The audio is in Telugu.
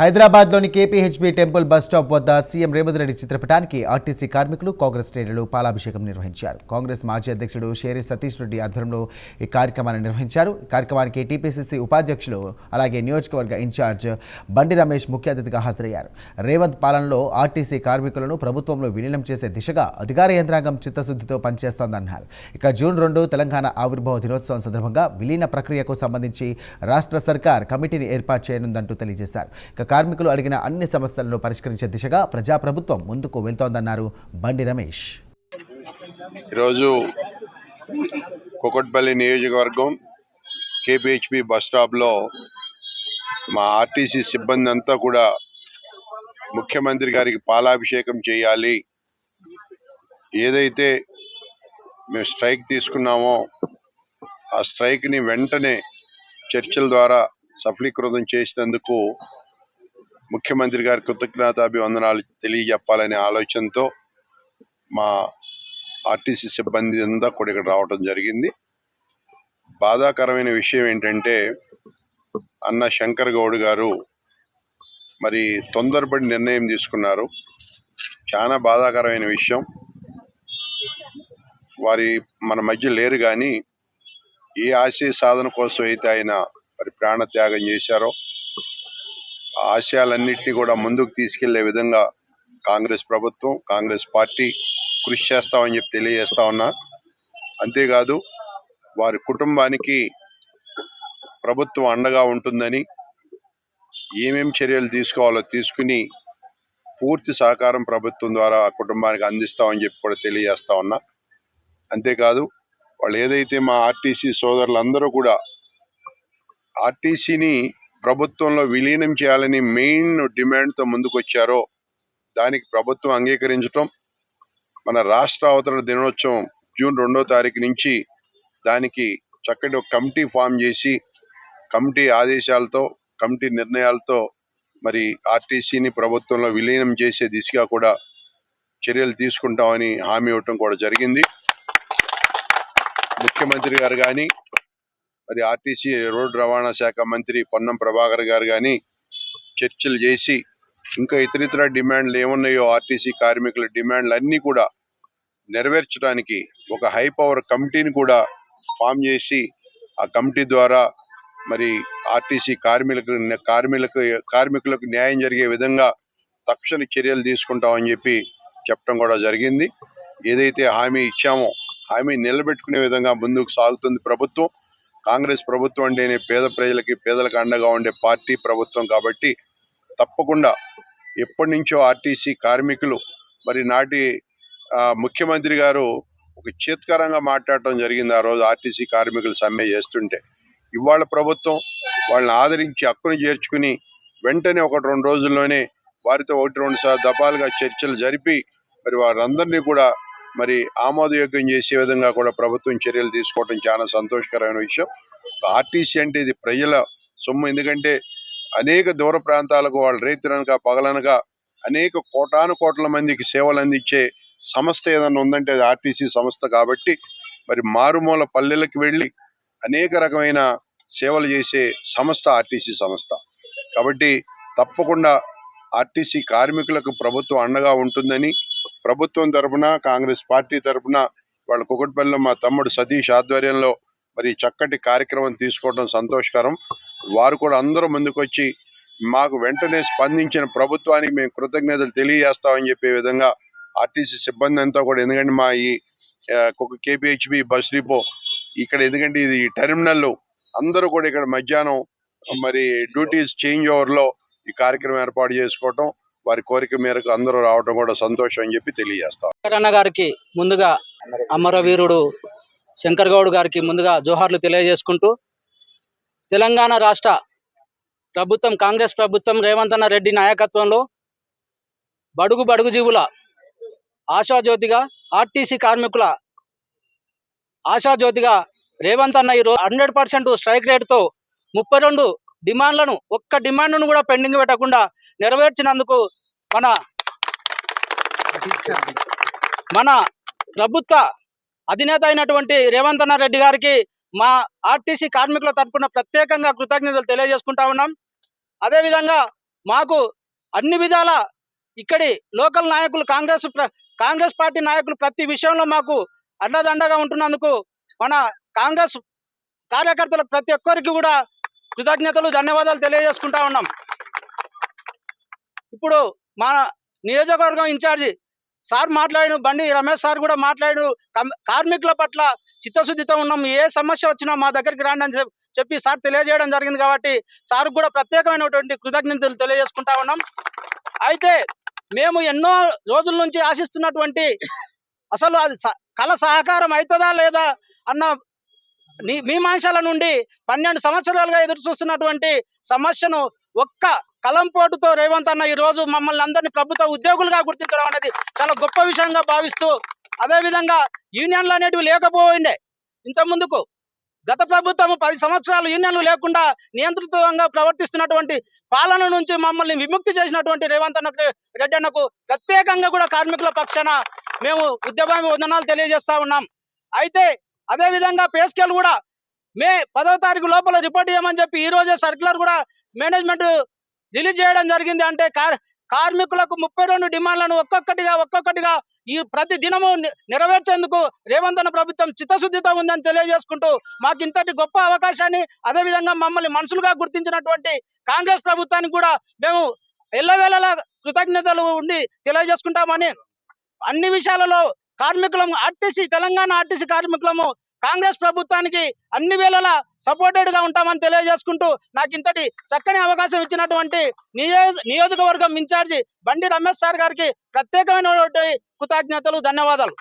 హైదరాబాద్లోని కేపీహెచ్బీ టెంపుల్ బస్ స్టాప్ వద్ద సీఎం రేవంత్ రెడ్డి చిత్రపటానికి ఆర్టీసీ కార్మికులు కాంగ్రెస్ శ్రేణులు పాలాభిషేకం నిర్వహించారు. కాంగ్రెస్ మాజీ అధ్యక్షుడు షేరి సతీష్ రెడ్డి ఆధ్వర్యంలో ఈ కార్యక్రమాన్ని నిర్వహించారు. ఈ కార్యక్రమానికి టీపీసీసీ ఉపాధ్యక్షులు అలాగే నియోజకవర్గ ఇన్ఛార్జ్ బండి రమేష్ ముఖ్య అతిథిగా హాజరయ్యారు. రేవంత్ పాలనలో ఆర్టీసీ కార్మికులను ప్రభుత్వంలో విలీనం చేసే దిశగా అధికార యంత్రాంగం చిత్తశుద్ధితో పనిచేస్తోందన్నారు. ఇక జూన్ 2 తెలంగాణ ఆవిర్భావ దినోత్సవం సందర్భంగా విలీన ప్రక్రియకు సంబంధించి రాష్ట్ర సర్కార్ కమిటీని ఏర్పాటు చేయనుందంటూ తెలియజేశారు. కార్మికులు అడిగిన అన్ని సమస్యలను పరిష్కరించే దిశగా ప్రజాప్రభుత్వం ముందుకు వెళ్తోందన్నారు బండి రమేష్. ఈరోజు కూకట్పల్లి నియోజకవర్గం కేపీహెచ్బీ బస్ స్టాప్లో మా ఆర్టీసీ సిబ్బంది అంతా కూడా ముఖ్యమంత్రి గారికి పాలాభిషేకం చేయాలి, ఏదైతే మేము స్ట్రైక్ తీసుకున్నామో ఆ స్ట్రైక్ని వెంటనే చర్చల ద్వారా సఫలీకృతం చేసినందుకు ముఖ్యమంత్రి గారి కృతజ్ఞతాభివందనాలు తెలియజెప్పాలనే ఆలోచనతో మా ఆర్టీసీ సిబ్బంది అంతా కూడా ఇక్కడ రావడం జరిగింది. బాధాకరమైన విషయం ఏంటంటే అన్న శంకర్ గౌడ్ గారు మరి తొందరపడి నిర్ణయం తీసుకున్నారు. చాలా బాధాకరమైన విషయం. వారి మన మధ్య లేరు, కానీ ఏ ఆశయ సాధన కోసం అయితే ఆయన మరి ప్రాణత్యాగం చేశారో ఆశయాలన్నింటినీ కూడా ముందుకు తీసుకెళ్లే విధంగా కాంగ్రెస్ ప్రభుత్వం, కాంగ్రెస్ పార్టీ కృషి చేస్తామని చెప్పి తెలియజేస్తా ఉన్నా. అంతేకాదు వారి కుటుంబానికి ప్రభుత్వం అండగా ఉంటుందని, ఏమేమి చర్యలు తీసుకోవాలో తీసుకుని పూర్తి సహకారం ప్రభుత్వం ద్వారా ఆ కుటుంబానికి అందిస్తామని చెప్పి కూడా తెలియజేస్తా ఉన్నా. అంతేకాదు వాళ్ళు ఏదైతే మా ఆర్టీసీ సోదరులందరూ కూడా ఆర్టీసీని ప్రభుత్వంలో విలీనం చేయాలని మెయిన్ డిమాండ్తో ముందుకు వచ్చారో దానికి ప్రభుత్వం అంగీకరించటం, మన రాష్ట్ర అవతరణ దినోత్సవం జూన్ 2వ తారీఖు నుంచి దానికి చక్కటి ఒక కమిటీ ఫామ్ చేసి కమిటీ ఆదేశాలతో, కమిటీ నిర్ణయాలతో మరి ఆర్టీసీని ప్రభుత్వంలో విలీనం చేసే దిశగా కూడా చర్యలు తీసుకుంటామని హామీ ఇవ్వటం కూడా జరిగింది. ముఖ్యమంత్రి గారు కానీ మరి ఆర్టీసీ రోడ్డు రవాణా శాఖ మంత్రి పొన్నం ప్రభాకర్ గారు కానీ చర్చలు చేసి ఇంకా ఇతరితర డిమాండ్లు ఏమున్నాయో ఆర్టీసీ కార్మికుల డిమాండ్లు అన్నీ కూడా నెరవేర్చడానికి ఒక హై పవర్ కమిటీని కూడా ఫామ్ చేసి ఆ కమిటీ ద్వారా మరి ఆర్టీసీ కార్మికులకు న్యాయం జరిగే విధంగా తక్షణ చర్యలు తీసుకుంటామని చెప్పి చెప్పడం కూడా జరిగింది. ఏదైతే హామీ ఇచ్చామో హామీ నిలబెట్టుకునే విధంగా ముందుకు సాగుతుంది ప్రభుత్వం. కాంగ్రెస్ ప్రభుత్వం అంటేనే పేద ప్రజలకి, పేదలకు అండగా ఉండే పార్టీ ప్రభుత్వం కాబట్టి తప్పకుండా ఎప్పటి నుంచో ఆర్టీసీ కార్మికులు మరి నాటి ముఖ్యమంత్రి గారు ఒక చేత్కరంగా మాట్లాడటం జరిగింది. ఆ రోజు ఆర్టీసీ కార్మికులు సమ్మె చేస్తుంటే ఇవాళ ప్రభుత్వం వాళ్ళని ఆదరించి హక్కును చేర్చుకుని వెంటనే 1-2 రోజుల్లోనే వారితో 1-2 దఫాలుగా చర్చలు జరిపి మరి వారందరినీ కూడా మరి ఆమోదయోగ్యం చేసే విధంగా కూడా ప్రభుత్వం చర్యలు తీసుకోవడం చాలా సంతోషకరమైన విషయం. ఆర్టీసీ అంటే ఇది ప్రజల సొమ్ము. ఎందుకంటే అనేక దూర ప్రాంతాలకు వాళ్ళు రైతులనక పగలనగా అనేక కోట్ల మందికి సేవలు అందించే సంస్థ ఏదన్నా ఉందంటే అది ఆర్టీసీ సంస్థ. కాబట్టి మరి మారుమూల పల్లెలకు వెళ్ళి అనేక రకమైన సేవలు చేసే సంస్థ ఆర్టీసీ సంస్థ. కాబట్టి తప్పకుండా ఆర్టీసీ కార్మికులకు ప్రభుత్వం అండగా ఉంటుందని ప్రభుత్వం తరఫున, కాంగ్రెస్ పార్టీ తరఫున వాళ్ళ కూకట్పల్లిలో మా తమ్ముడు సతీష్ ఆధ్వర్యంలో మరి చక్కటి కార్యక్రమం తీసుకోవడం సంతోషకరం. వారు కూడా అందరూ ముందుకొచ్చి మాకు వెంటనే స్పందించిన ప్రభుత్వానికి మేము కృతజ్ఞతలు తెలియజేస్తామని చెప్పే విధంగా ఆర్టీసీ సిబ్బంది అంతా కూడా, ఎందుకంటే మా ఈ కేపీహెచ్బీ బస్ డిపో ఇక్కడ, ఎందుకంటే ఇది టెర్మినల్, అందరూ కూడా ఇక్కడ మధ్యాహ్నం మరి డ్యూటీస్ చేంజ్ ఓవర్లో ఈ కార్యక్రమం ఏర్పాటు చేసుకోవటం, వారి కోరిక మేరకు అందరూ రావడం కూడా సంతోషం అని చెప్పి తెలియజేస్తాం. అన్న గారికి ముందుగా, అమరవీరుడు శంకర్ గౌడ్ గారికి ముందుగా జోహార్లు తెలియజేసుకుంటూ, తెలంగాణ రాష్ట్ర ప్రభుత్వం, కాంగ్రెస్ ప్రభుత్వం రేవంత్ అన్న రెడ్డి నాయకత్వంలో బడుగు జీవుల ఆశాజ్యోతిగా, ఆర్టీసీ కార్మికుల ఆశాజ్యోతిగా రేవంత్ అన్న ఈరోజు 100% స్ట్రైక్ రేటుతో 32 డిమాండ్లను, ఒక్క డిమాండ్ను కూడా పెండింగ్ పెట్టకుండా నెరవేర్చినందుకు మన ప్రభుత్వ అధినేత అయినటువంటి రేవంత్ అన్న రెడ్డి గారికి మా ఆర్టీసీ కార్మికుల తరపున ప్రత్యేకంగా కృతజ్ఞతలు తెలియజేసుకుంటా ఉన్నాం. అదేవిధంగా మాకు అన్ని విధాల ఇక్కడి లోకల్ నాయకులు కాంగ్రెస్ పార్టీ నాయకులు ప్రతి విషయంలో మాకు అండదండగా ఉంటున్నందుకు మన కాంగ్రెస్ కార్యకర్తలకు ప్రతి ఒక్కరికి కూడా కృతజ్ఞతలు ధన్యవాదాలు తెలియజేసుకుంటా ఉన్నాం. ఇప్పుడు మన నియోజకవర్గం ఇన్ఛార్జి సార్ మాట్లాడు, బండి రమేష్ సార్ కూడా మాట్లాడు, కార్మికుల పట్ల చిత్తశుద్ధితో ఉన్నాం, ఏ సమస్య వచ్చినా మా దగ్గరికి రండి అని చెప్పి సార్ తెలియజేయడం జరిగింది. కాబట్టి సార్ కూడా ప్రత్యేకమైనటువంటి కృతజ్ఞతలు తెలియజేసుకుంటా ఉన్నాం. అయితే మేము ఎన్నో రోజుల నుంచి ఆశిస్తున్నటువంటి అసలు అది కళ సహకారం అవుతుందా లేదా అన్న మీమాంసాల నుండి 12 సంవత్సరాలుగా ఎదురు చూస్తున్నటువంటి సమస్యను ఒక్క కలంపోటుతో రేవంత్ అన్న ఈ రోజు మమ్మల్ని అందరినీ ప్రభుత్వ ఉద్యోగులుగా గుర్తించడం అనేది చాలా గొప్ప విషయంగా భావిస్తూ, అదేవిధంగా యూనియన్లు అనేటివి లేకపోయిండే ఇంత ముందుకు. గత ప్రభుత్వం 10 సంవత్సరాలు యూనియన్లు లేకుండా నియంత్రితంగా ప్రవర్తిస్తున్నటువంటి పాలన నుంచి మమ్మల్ని విముక్తి చేసినటువంటి రేవంత్ అన్న రెడ్డి అన్నకు ప్రత్యేకంగా కూడా కార్మికుల పక్షాన మేము వందనాలు తెలియజేస్తా ఉన్నాం. అయితే అదేవిధంగా పే స్కేల్ కూడా మే 10వ తారీఖు లోపల రిపోర్ట్ చేయమని చెప్పి ఈ రోజే సర్క్యులర్ కూడా మేనేజ్మెంట్ రిలీజ్ చేయడం జరిగింది. అంటే కార్మికులకు 32 డిమాండ్లను ఒక్కొక్కటిగా ఈ ప్రతి దినము నెరవేర్చేందుకు రేవంత్ అన్న ప్రభుత్వం చిత్తశుద్ధితో ఉందని తెలియజేసుకుంటూ, మాకు ఇంతటి గొప్ప అవకాశాన్ని, అదేవిధంగా మమ్మల్ని మనుషులుగా గుర్తించినటువంటి కాంగ్రెస్ ప్రభుత్వానికి కూడా మేము ఎల్లవేళలా కృతజ్ఞతలు ఉండి తెలియజేసుకుంటామని, అన్ని విషయాలలో కార్మికులము తెలంగాణ ఆర్టీసీ కార్మికులము కాంగ్రెస్ ప్రభుత్వానికి అన్ని వేళలా సపోర్టెడ్ గా ఉంటామని తెలియజేసుకుంటూ, నాకు ఇంతటి చక్కని అవకాశం ఇచ్చినటువంటి నియోజకవర్గం ఇన్ఛార్జి బండి రమేష్ సార్ గారికి ప్రత్యేకమైన కృతజ్ఞతలు, ధన్యవాదాలు.